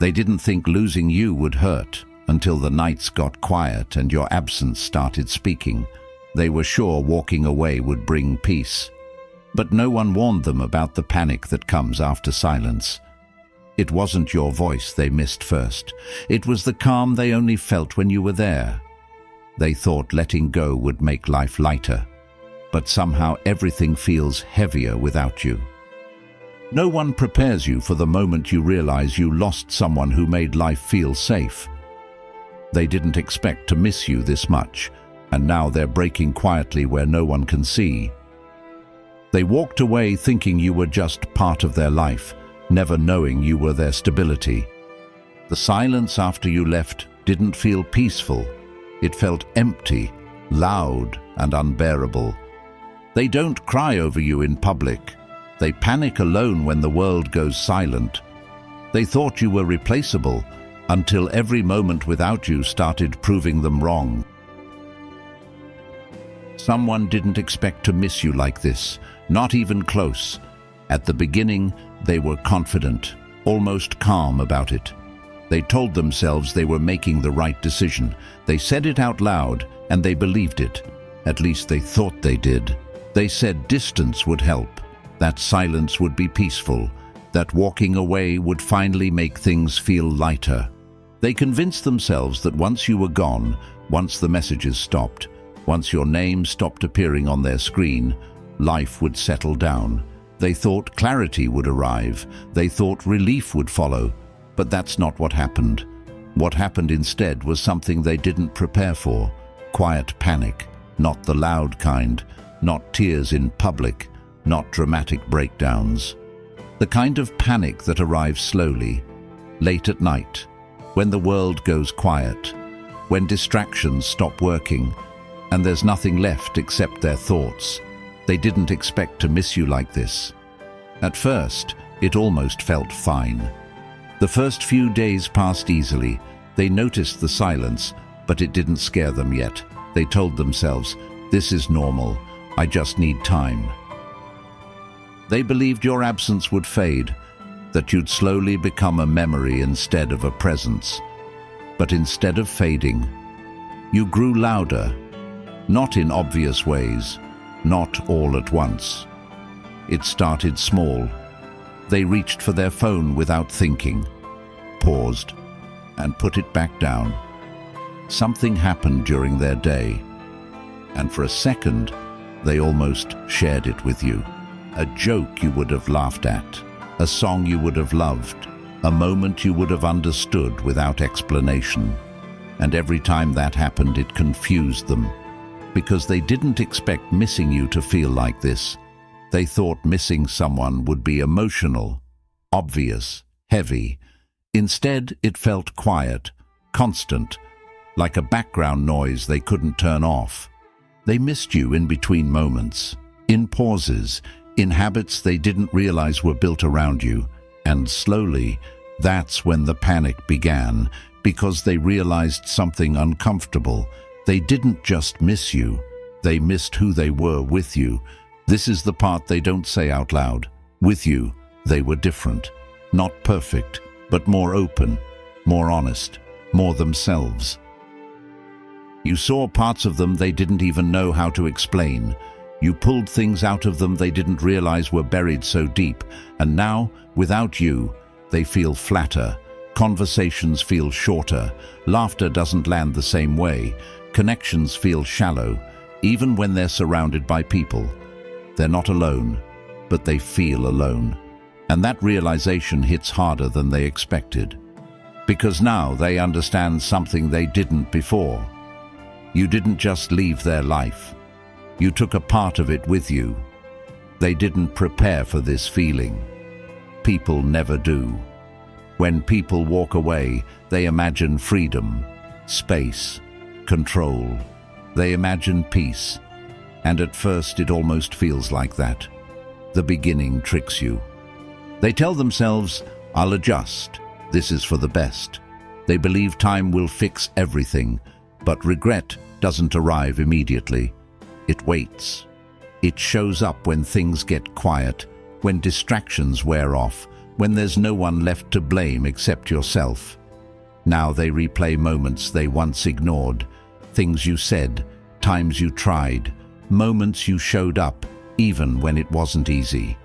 They didn't think losing you would hurt until the nights got quiet and your absence started speaking. They were sure walking away would bring peace. But no one warned them about the panic that comes after silence. It wasn't your voice they missed first. It was the calm they only felt when you were there. They thought letting go would make life lighter, but somehow everything feels heavier without you. No one prepares you for the moment you realize you lost someone who made life feel safe. They didn't expect to miss you this much, and now they're breaking quietly where no one can see. They walked away thinking you were just part of their life, never knowing you were their stability. The silence after you left didn't feel peaceful. It felt empty, loud, and unbearable. They don't cry over you in public. They panic alone when the world goes silent. They thought you were replaceable until every moment without you started proving them wrong. Someone didn't expect to miss you like this, not even close. At the beginning, they were confident, almost calm about it. They told themselves they were making the right decision. They said it out loud, and they believed it. At least they thought they did. They said distance would help, that silence would be peaceful, that walking away would finally make things feel lighter. They convinced themselves that once you were gone, once the messages stopped, once your name stopped appearing on their screen, life would settle down. They thought clarity would arrive. They thought relief would follow. But that's not what happened. What happened instead was something they didn't prepare for. Quiet panic, not the loud kind, not tears in public, not dramatic breakdowns. The kind of panic that arrives slowly, late at night, when the world goes quiet, when distractions stop working, and there's nothing left except their thoughts. They didn't expect to miss you like this. At first, it almost felt fine. The first few days passed easily. They noticed the silence, but it didn't scare them yet. They told themselves, "This is normal. I just need time." They believed your absence would fade, that you'd slowly become a memory instead of a presence. But instead of fading, you grew louder, not in obvious ways, not all at once. It started small. They reached for their phone without thinking, paused, and put it back down. Something happened during their day, and for a second, they almost shared it with you. A joke you would have laughed at, a song you would have loved, a moment you would have understood without explanation. And every time that happened, it confused them, because they didn't expect missing you to feel like this. They thought missing someone would be emotional, obvious, heavy. Instead, it felt quiet, constant, like a background noise they couldn't turn off. They missed you in between moments, in pauses, in habits they didn't realize were built around you. And slowly, that's when the panic began, because they realized something uncomfortable. They didn't just miss you, they missed who they were with you. This is the part they don't say out loud. With you, they were different. Not perfect, but more open, more honest, more themselves. You saw parts of them they didn't even know how to explain. You pulled things out of them they didn't realize were buried so deep. And now, without you, they feel flatter. Conversations feel shorter. Laughter doesn't land the same way. Connections feel shallow, even when they're surrounded by people. They're not alone, but they feel alone. And that realization hits harder than they expected. Because now they understand something they didn't before. You didn't just leave their life. You took a part of it with you. They didn't prepare for this feeling. People never do. When people walk away, they imagine freedom, space, control. They imagine peace. And at first it almost feels like that. The beginning tricks you. They tell themselves, "I'll adjust. This is for the best." They believe time will fix everything, but regret doesn't arrive immediately. It waits. It shows up when things get quiet, when distractions wear off, when there's no one left to blame except yourself. Now they replay moments they once ignored, things you said, times you tried, moments you showed up, even when it wasn't easy.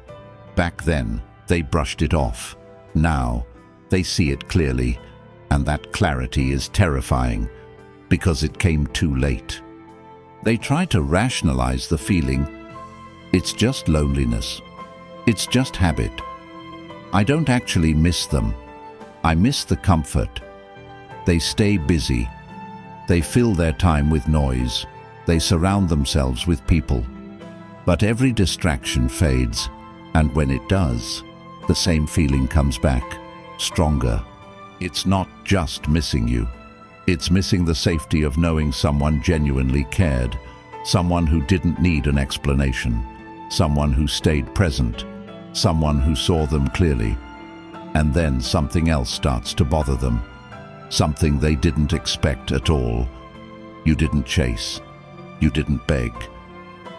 Back then, they brushed it off. Now, they see it clearly, and that clarity is terrifying, because it came too late. They try to rationalize the feeling. It's just loneliness. It's just habit. I don't actually miss them. I miss the comfort. They stay busy. They fill their time with noise. They surround themselves with people. But every distraction fades, and when it does, the same feeling comes back, stronger. It's not just missing you. It's missing the safety of knowing someone genuinely cared, someone who didn't need an explanation, someone who stayed present, someone who saw them clearly. And then something else starts to bother them, something they didn't expect at all. You didn't chase. You didn't beg.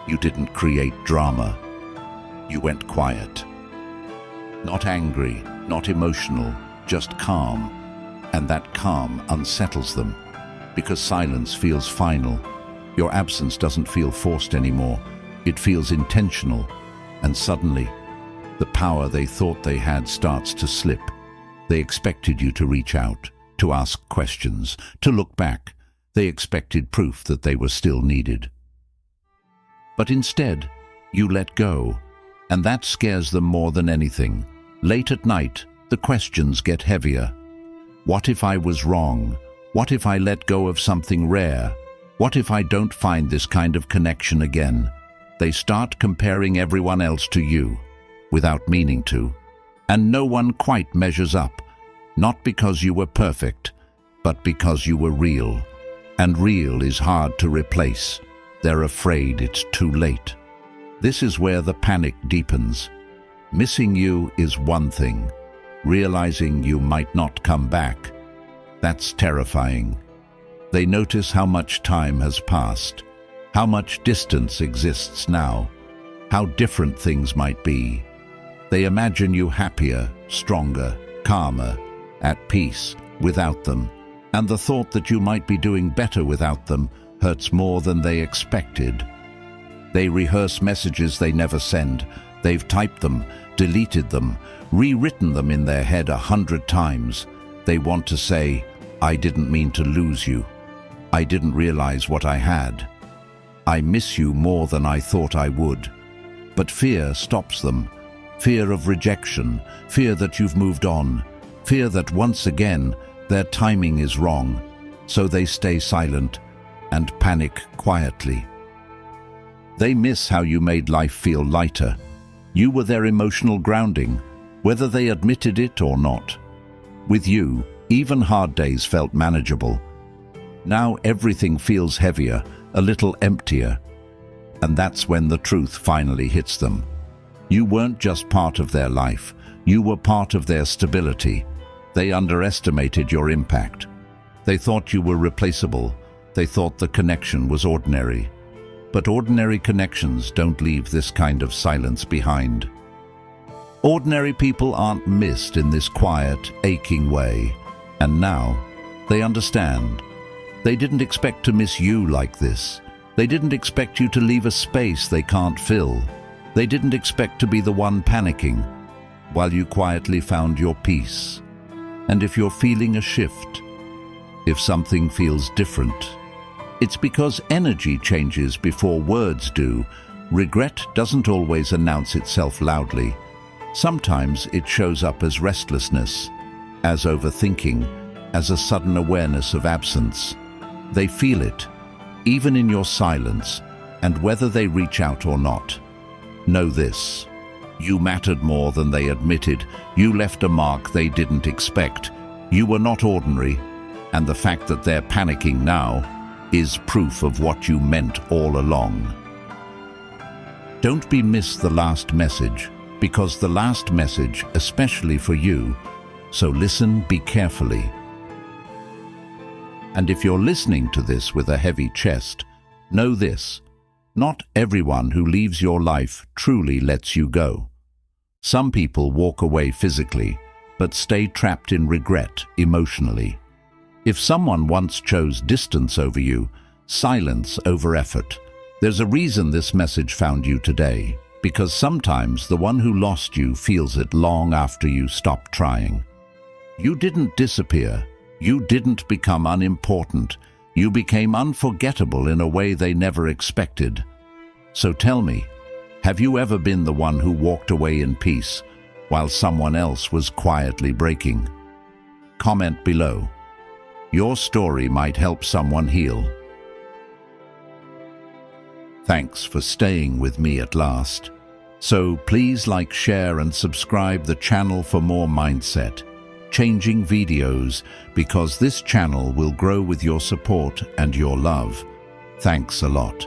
You didn't create drama. You went quiet. Not angry, not emotional, just calm. And that calm unsettles them, because silence feels final. Your absence doesn't feel forced anymore. It feels intentional. And suddenly, the power they thought they had starts to slip. They expected you to reach out, to ask questions, to look back. They expected proof that they were still needed. But instead, you let go, and that scares them more than anything. Late at night, the questions get heavier. What if I was wrong? What if I let go of something rare? What if I don't find this kind of connection again? They start comparing everyone else to you, without meaning to. And no one quite measures up, not because you were perfect, but because you were real. And real is hard to replace. They're afraid it's too late. This is where the panic deepens. Missing you is one thing. Realizing you might not come back, that's terrifying. They notice how much time has passed, how much distance exists now, how different things might be. They imagine you happier, stronger, calmer, at peace, without them. And the thought that you might be doing better without them hurts more than they expected. They rehearse messages they never send. They've typed them, deleted them, rewritten them in their head 100 times. They want to say, I didn't mean to lose you. I didn't realize what I had. I miss you more than I thought I would. But fear stops them. Fear of rejection, fear that you've moved on, fear that once again their timing is wrong. So they stay silent and panic quietly. They miss how you made life feel lighter. You were their emotional grounding, whether they admitted it or not. With you, even hard days felt manageable. Now everything feels heavier, a little emptier. And that's when the truth finally hits them. You weren't just part of their life, you were part of their stability. They underestimated your impact. They thought you were replaceable. They thought the connection was ordinary. But ordinary connections don't leave this kind of silence behind. Ordinary people aren't missed in this quiet, aching way. And now, they understand. They didn't expect to miss you like this. They didn't expect you to leave a space they can't fill. They didn't expect to be the one panicking, while you quietly found your peace. And if you're feeling a shift, if something feels different, it's because energy changes before words do. Regret doesn't always announce itself loudly. Sometimes it shows up as restlessness, as overthinking, as a sudden awareness of absence. They feel it, even in your silence, and whether they reach out or not. Know this: you mattered more than they admitted. You left a mark they didn't expect. You were not ordinary, and the fact that they're panicking now is proof of what you meant all along. Don't be missed the last message, because the last message, especially for you, so listen, be carefully. And if you're listening to this with a heavy chest, know this: not everyone who leaves your life truly lets you go. Some people walk away physically, but stay trapped in regret emotionally. If someone once chose distance over you, silence over effort, there's a reason this message found you today, because sometimes the one who lost you feels it long after you stop trying. You didn't disappear. You didn't become unimportant. You became unforgettable in a way they never expected. So tell me, have you ever been the one who walked away in peace while someone else was quietly breaking? Comment below. Your story might help someone heal. Thanks for staying with me at last. So please like, share and subscribe the channel for more mindset changing videos, because this channel will grow with your support and your love. Thanks a lot.